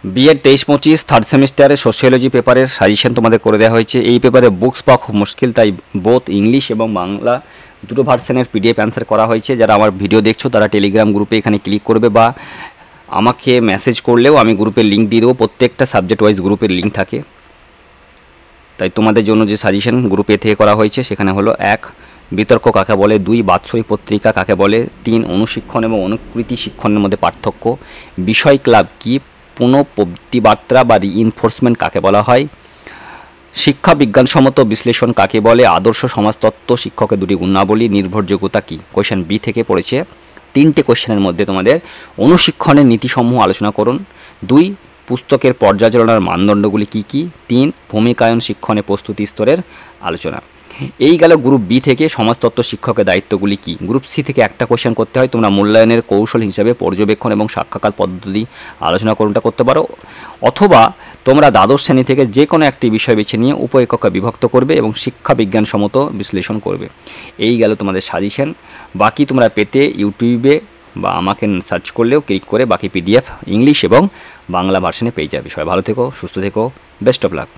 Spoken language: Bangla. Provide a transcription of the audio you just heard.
বিএড 23-25 থার্ড সেমিস্টারে সোশিওলজি পেপারের সাজেশন তোমাদের করে দেওয়া হয়েছে। এই পেপারে বুকস পাওয়া খুব মুশকিল, তাই বোথ ইংলিশ এবং বাংলা দুটো ভার্সনের পিডিএফ অ্যান্সার করা হয়েছে। যারা আমার ভিডিও দেখছো তারা টেলিগ্রাম গ্রুপে এখানে ক্লিক করবে বা আমাকে মেসেজ করলেও আমি গ্রুপের লিঙ্ক দিয়ে দেবো। প্রত্যেকটা সাবজেক্ট ওয়াইজ গ্রুপের লিঙ্ক থাকে। তাই তোমাদের জন্য যে সাজেশন গ্রুপে থেকে করা হয়েছে সেখানে হলো 1 বিতর্ক কাকে বলে, 2 বাৎসরিক পত্রিকা কাকে বলে, 3 অনুশিক্ষণ এবং অনুকৃতি শিক্ষণের মধ্যে পার্থক্য, বিষয় ক্লাব কি, পুনঃপ্রতিবার্তা বা রিইনফোর্সমেন্ট কাকে বলা হয়, শিক্ষা বিজ্ঞানসম্মত বিশ্লেষণ কাকে বলে, আদর্শ সমাজতত্ত্ব শিক্ষকের দুটি গুণাবলী, নির্ভরযোগ্যতা কি। কোয়েশ্চেন বি থেকে পড়েছে। 3টে কোয়েশ্চেনের মধ্যে তোমাদের অনুশিক্ষণের নীতিসমূহ আলোচনা করুন, 2 পুস্তকের পর্যালোচনার মানদণ্ডগুলি কি কি, 3 ভূমিকায়ন শিক্ষণে প্রস্তুতি স্তরের আলোচনা। এই গেল গ্রুপ বি থেকে সমাজতত্ত্ব শিক্ষকের দায়িত্বগুলি কি। গ্রুপ সি থেকে একটা কোয়েশ্চেন করতে হয়, তোমরা মূল্যায়নের কৌশল হিসাবে পর্যবেক্ষণ এবং সাক্ষাৎকার পদ্ধতি আলোচনা করুনটা করতে পারো, অথবা তোমরা দ্বাদশ শ্রেণী থেকে যে কোনো একটি বিষয় বেছে নিয়ে উপ-এককে বিভক্ত করবে এবং শিক্ষা বিজ্ঞানসম্মত বিশ্লেষণ করবে। এই গেল তোমাদের সাজেশন। বাকি তোমরা পেতে ইউটিউবে বা আমাকে সার্চ করলেও ক্লিক করে বাকি পিডিএফ ইংলিশ এবং বাংলা ভার্সনে পেয়ে যাবে। সবাই ভালো থেকো, সুস্থ থেকো, বেস্ট অফ লাক।